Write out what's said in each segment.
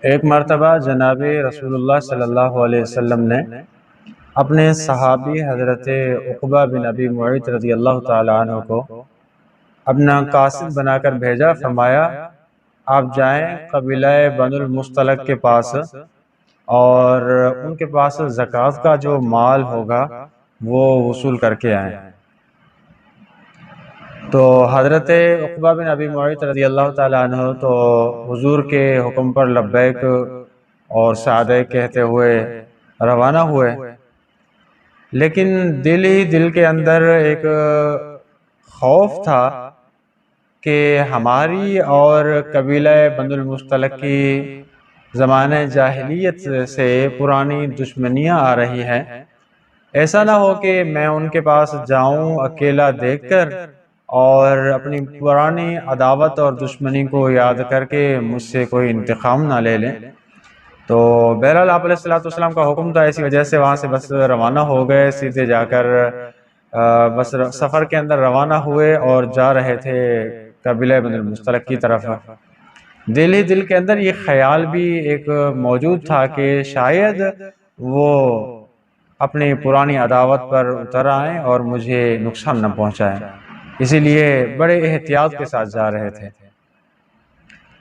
ایک مرتبہ جناب رسول اللہ صلی اللہ علیہ وسلم نے اپنے صحابی حضرت عقبہ بن ابی معیط رضی اللہ تعالیٰ عنہ کو اپنا قاصد بنا کر بھیجا۔ فرمایا آپ جائیں قبیلہ بنو المصطلق کے پاس اور ان کے پاس زکوٰۃ کا جو مال ہوگا وہ وصول کر کے آئیں۔ تو حضرت عقبہ بن ابی معیط رضی اللہ تعالیٰ عنہ تو حضور کے حکم پر لبیک اور سعدیک کہتے ہوئے روانہ ہوئے، لیکن دل کے اندر ایک خوف تھا کہ ہماری اور قبیلہ بنو المصطلق کی زمانہ جاہلیت سے پرانی دشمنیاں آ رہی ہیں، ایسا نہ ہو کہ میں ان کے پاس جاؤں اکیلا دیکھ کر اور اپنی پرانی عداوت اور دشمنی کو یاد کر کے مجھ سے کوئی انتقام نہ لے لیں۔ تو بہرحال آپ علیہ السلام کا حکم تھا، اسی وجہ سے وہاں سے بس روانہ ہو گئے، سیدھے جا کر بس سفر کے اندر روانہ ہوئے اور جا رہے تھے قبیلہ بنو المصطلق کی طرف۔ دل کے اندر یہ خیال بھی ایک موجود تھا کہ شاید وہ اپنی پرانی عداوت پر اتر آئیں اور مجھے نقصان نہ پہنچائیں، اسی لیے بڑے احتیاط کے ساتھ جا رہے تھے۔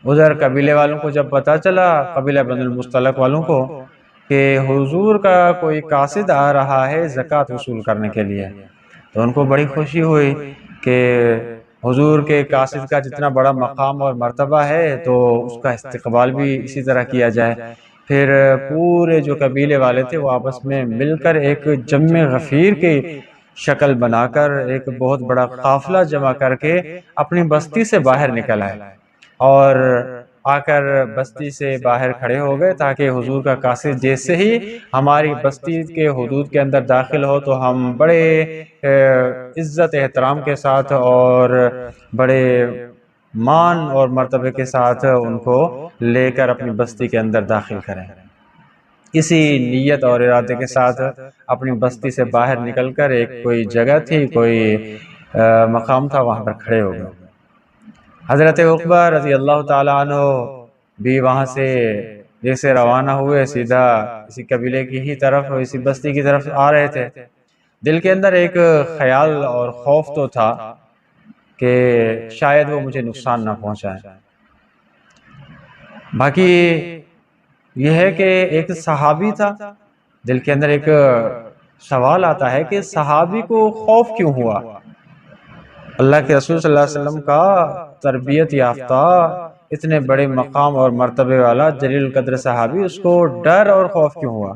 ادھر قبیلے والوں کو جب پتہ چلا، قبیلہ بنو المصطلق والوں کو، کہ حضور کا کوئی قاصد آ رہا ہے زکوٰۃ وصول کرنے کے لیے، تو ان کو بڑی خوشی ہوئی کہ حضور کے قاصد کا جتنا بڑا مقام اور مرتبہ ہے تو اس کا استقبال بھی اسی طرح کیا جائے۔ پھر پورے جو قبیلے والے تھے وہ آپس میں مل کر ایک جمع غفیر کی شکل بنا کر ایک بہت بڑا قافلہ جمع کر کے اپنی بستی سے باہر نکل آئے اور آ کر بستی سے باہر کھڑے ہو گئے، تاکہ حضور کا قاصد جیسے ہی ہماری بستی کے حدود کے اندر داخل ہو تو ہم بڑے عزت احترام کے ساتھ اور بڑے مان اور مرتبے کے ساتھ ان کو لے کر اپنی بستی کے اندر داخل کریں۔ اسی نیت اور ارادے کے ساتھ اپنی بستی سے باہر نکل کر ایک کوئی جگہ تھی، کوئی مقام تھا، وہاں پر کھڑے ہو گئے۔ حضرت عقبہ رضی اللہ تعالیٰ عنہ بھی وہاں سے جیسے روانہ ہوئے سیدھا اسی قبیلے کی ہی طرف، اسی بستی کی طرف آ رہے تھے۔ دل کے اندر ایک خیال اور خوف تو تھا کہ شاید وہ مجھے نقصان نہ پہنچائیں۔ باقی یہ ہے کہ ایک صحابی تھا، دل کے اندر ایک سوال آتا ہے کہ صحابی کو خوف کیوں ہوا؟ اللہ کے رسول صلی اللہ علیہ وسلم کا تربیت یافتہ اتنے بڑے مقام اور مرتبے والا جلیل القدر صحابی، اس کو ڈر اور خوف کیوں ہوا؟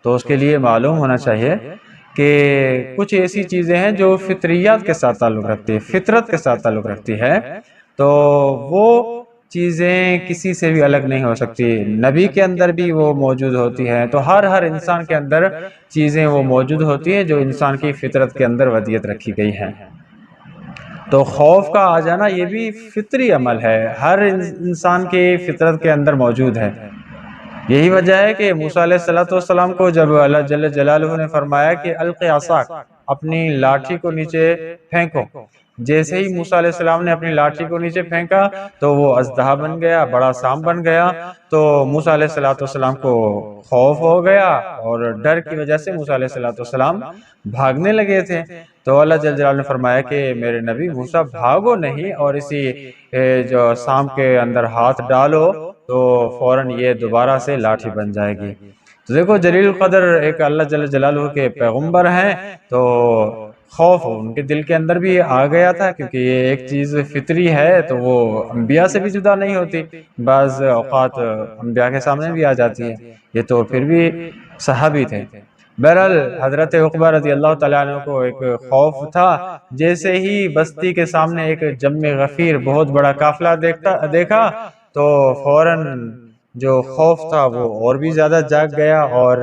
تو اس کے لیے معلوم ہونا چاہیے کہ کچھ ایسی چیزیں ہیں جو فطریات کے ساتھ تعلق رکھتی ہے، فطرت کے ساتھ تعلق رکھتی ہے، تو وہ چیزیں کسی سے بھی الگ نہیں ہو سکتی۔ نبی کے اندر بھی وہ موجود ہوتی ہے، تو ہر انسان کے اندر چیزیں وہ موجود ہوتی ہیں جو انسان کی فطرت کے اندر ودیت رکھی گئی ہیں۔ تو خوف کا آ جانا یہ بھی فطری عمل ہے، ہر انسان کی فطرت کے اندر موجود ہے۔ یہی وجہ ہے کہ موسیٰ علیہ السلام کو جب اللہ جل جلالہ نے فرمایا کہ الق عصاک، اپنی لاٹھی کو نیچے پھینکو، جیسے ہی موسیٰ علیہ السلام نے اپنی لاٹھی کو نیچے پھینکا تو وہ اژدہا بن گیا، بڑا سانپ بن گیا۔ تو موسیٰ علیہ السلام کو خوف ہو گیا اور ڈر کی وجہ سے موسیٰ علیہ السلام بھاگنے لگے تھے۔ تو اللہ جل جلالہ نے فرمایا کہ میرے نبی موسیٰ بھاگو نہیں، اور اسی جو سانپ کے اندر ہاتھ ڈالو تو فوراً یہ دوبارہ سے لاٹھی بن جائے گی۔ تو دیکھو جلیل القدر ایک اللہ جل جلالہ کے پیغمبر ہیں، تو خوف ان کے دل کے اندر بھی آ گیا تھا، کیونکہ یہ ایک چیز فطری ہے تو وہ انبیاء سے بھی جدا نہیں ہوتی، بعض اوقات انبیاء کے سامنے بھی آ جاتی ہے، یہ تو پھر بھی صحابی تھے۔ بہرحال حضرت عقبہ رضی اللہ تعالیٰ عنہ کو ایک خوف تھا، جیسے ہی بستی کے سامنے ایک جمع غفیر بہت بڑا قافلہ دیکھا تو فوراً جو خوف تھا وہ اور بھی زیادہ جاگ گیا، اور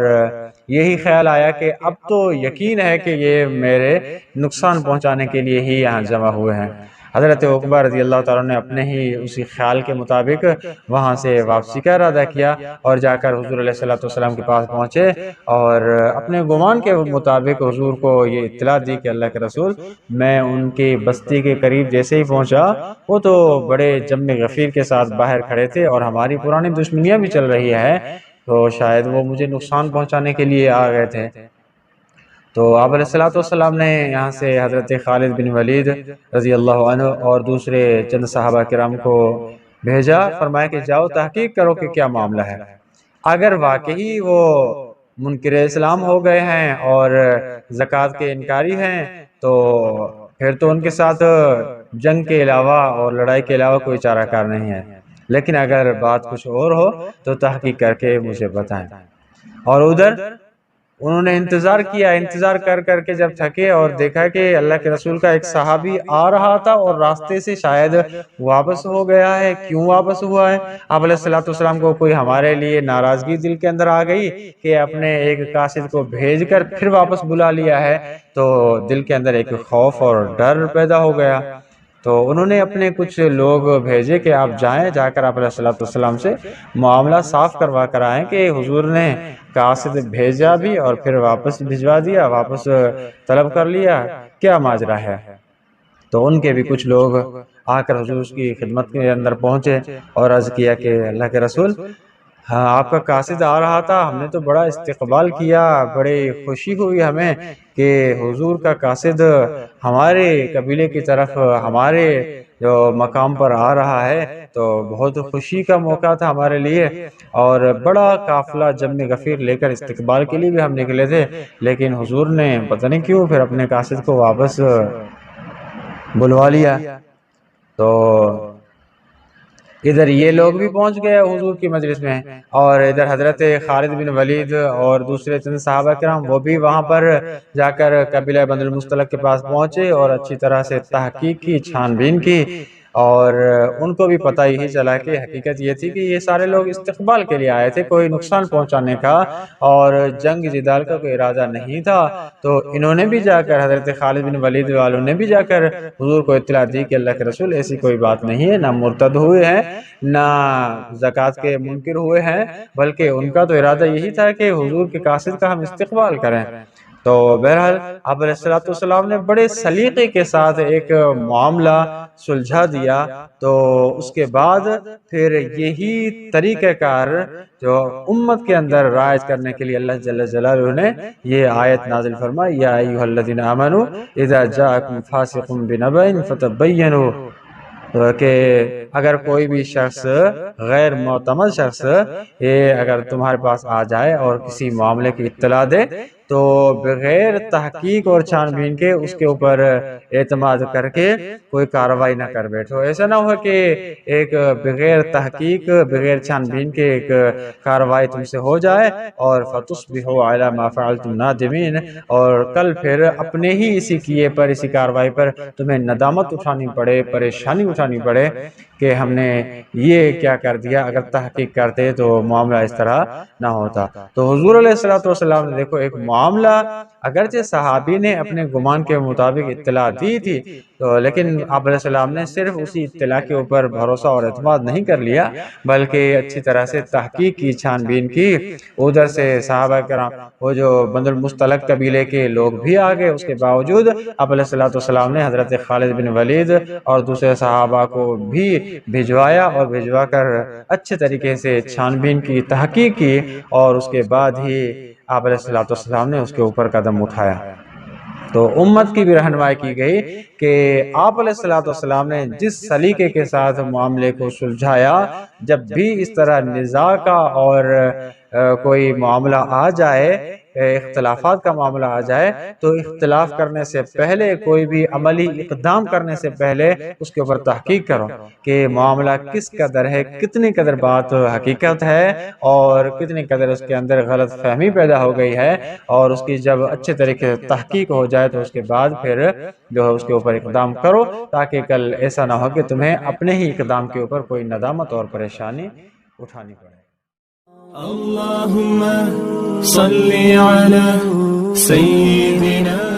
یہی خیال آیا کہ اب تو یقین ہے کہ یہ میرے نقصان پہنچانے کے لیے ہی یہاں جمع ہوئے ہیں۔ حضرت عقبہ رضی اللہ تعالیٰ نے اپنے ہی اسی خیال کے مطابق وہاں سے واپسی کا ارادہ کیا اور جا کر حضور علیہ الصلوۃ والسلام کے پاس پہنچے اور اپنے گمان کے مطابق حضور کو یہ اطلاع دی کہ اللہ کے رسول میں ان کی بستی کے قریب جیسے ہی پہنچا وہ تو بڑے جم غفیر کے ساتھ باہر کھڑے تھے اور ہماری پرانی دشمنیاں بھی چل رہی ہے، تو شاید وہ مجھے نقصان پہنچانے کے لیے آ گئے تھے۔ تو آپ علیہ الصلوۃ والسلام نے یہاں سے حضرت خالد بن ولید رضی اللہ عنہ اور دوسرے چند صحابہ کرام کو بھیجا، فرمایا کہ جاؤ تحقیق کرو کہ کیا معاملہ ہے، اگر واقعی وہ منکر اسلام ہو گئے ہیں اور زکوٰۃ کے انکاری ہیں تو پھر تو ان کے ساتھ جنگ کے علاوہ اور لڑائی کے علاوہ کوئی چارہ کار نہیں ہے، لیکن اگر بات کچھ اور ہو تو تحقیق کر کے مجھے بتائیں۔ اور ادھر انہوں نے انتظار کیا، انتظار کر کر کے جب تھکے اور دیکھا کہ اللہ کے رسول کا ایک صحابی آ رہا تھا اور راستے سے شاید واپس ہو گیا ہے، کیوں واپس ہوا ہے؟ آپ علیہ الصلوۃ والسلام کو کوئی ہمارے لیے ناراضگی دل کے اندر آ گئی کہ اپنے ایک قاصد کو بھیج کر پھر واپس بلا لیا ہے، تو دل کے اندر ایک خوف اور ڈر پیدا ہو گیا۔ تو انہوں نے اپنے کچھ لوگ بھیجے کہ آپ جائیں، جا کر آپ علیہ الصلوۃ والسلام سے معاملہ صاف کروا کر آئیں کہ حضور نے قاصد بھیجا بھی اور پھر واپس بھجوا دیا، واپس طلب کر لیا، کیا ماجرا ہے؟ تو ان کے بھی کچھ لوگ آ کر حضور کی خدمت کے اندر پہنچے اور عرض کیا کہ اللہ کے رسول ہاں آپ کا قاصد آ رہا تھا، ہم نے تو بڑا استقبال کیا، بڑی خوشی ہوئی ہمیں کہ حضور کا قاصد ہمارے قبیلے کی طرف ہمارے جو مقام پر آ رہا ہے، تو بہت خوشی کا موقع تھا ہمارے لیے اور بڑا قافلہ جم غفیر لے کر استقبال کے لیے بھی ہم نکلے تھے، لیکن حضور نے پتہ نہیں کیوں پھر اپنے قاصد کو واپس بلوا لیا۔ تو ادھر یہ لوگ بھی پہنچ گئے حضور کی مجلس میں اور ادھر حضرت خالد بن ولید اور دوسرے چند صحابہ کرام وہ بھی وہاں پر جا کر قبیلہ بنو المصطلق کے پاس پہنچے اور اچھی طرح سے تحقیق کی، چھان بین کی، اور ان کو بھی پتہ ہی چلا کہ حقیقت یہ تھی کہ یہ سارے لوگ استقبال کے لیے آئے تھے، کوئی نقصان پہنچانے کا اور جنگ جدال کا کوئی ارادہ نہیں تھا۔ تو انہوں نے بھی جا کر حضرت خالد بن ولید والوں نے بھی جا کر حضور کو اطلاع دی کہ اللہ کے رسول ایسی کوئی بات نہیں ہے، نہ مرتد ہوئے ہیں نہ زکوٰۃ کے منکر ہوئے ہیں، بلکہ ان کا تو ارادہ یہی تھا کہ حضور کے قاصد کا ہم استقبال کریں۔ تو بہرحال آپ علیہ الصلوۃ والسلام نے بڑے سلیقے کے ساتھ ایک معاملہ سلجھا دیا۔ تو اس کے بعد پھر یہی طریقہ کار جو امت کے اندر رائج کرنے کے لیے اللہ جل جلالہ نے یہ آیت نازل فرمائی، یا ایھا الذین آمنوا اذا جاءکم فاسق بنبأ فتبینوا، کہ اگر کوئی بھی شخص غیر معتمد شخص یہ اگر تمہارے پاس آ جائے اور کسی معاملے کی اطلاع دے تو بغیر تحقیق اور چھان بین کے اس کے اوپر اعتماد کر کے کوئی کارروائی نہ کر بیٹھو۔ ایسا نہ ہو کہ ایک بغیر تحقیق بغیر چھان بین کے ایک کارروائی تم سے ہو جائے اور فتصبحوا علی ما فعلتم نادمین، اور کل پھر اپنے ہی اسی کیے پر، اسی کارروائی پر تمہیں ندامت اٹھانی پڑے، پریشانی اٹھانی پڑے کہ ہم نے یہ کیا کر دیا، اگر تحقیق کرتے تو معاملہ اس طرح نہ ہوتا۔ تو حضور علیہ الصلوۃ والسلام نے دیکھو ایک معاملہ اگرچہ صحابی نے اپنے گمان کے مطابق اطلاع دی تھی، تو لیکن آپ علیہ السلام نے صرف اسی اطلاع کے اوپر بھروسہ اور اعتماد نہیں کر لیا، بلکہ اچھی طرح سے تحقیق کی، چھان بین کی۔ ادھر سے صحابہ کرام وہ جو بنو المصطلق قبیلے کے لوگ بھی آ گئے، اس کے باوجود آپ علیہ الصلوۃ والسلام نے حضرت خالد بن ولید اور دوسرے صحابہ کو بھی بھجوایا اور بھجوا کر اچھے طریقے سے چھان بین کی، تحقیق کی، اور اس کے بعد ہی آپ علیہ الصلوۃ والسلام نے اس کے اوپر قدم اٹھایا۔ تو امت کی بھی رہنمائی کی گئی کہ آپ علیہ الصلوۃ والسلام نے جس سلیقے کے ساتھ معاملے کو سلجھایا، جب بھی اس طرح نزاع کا اور کوئی معاملہ آ جائے، اختلافات کا معاملہ آ جائے، تو اختلاف کرنے سے پہلے، کوئی بھی عملی اقدام کرنے سے پہلے اس کے اوپر تحقیق کرو کہ معاملہ کس قدر ہے، کتنی قدر بات حقیقت ہے اور کتنی قدر اس کے اندر غلط فہمی پیدا ہو گئی ہے، اور اس کی جب اچھے طریقے سے تحقیق ہو جائے تو اس کے بعد پھر جو ہے اس کے اوپر اقدام کرو، تاکہ کل ایسا نہ ہو کہ تمہیں اپنے ہی اقدام کے اوپر کوئی ندامت اور پریشانی اٹھانی پڑے۔ اللهم صل على سيدنا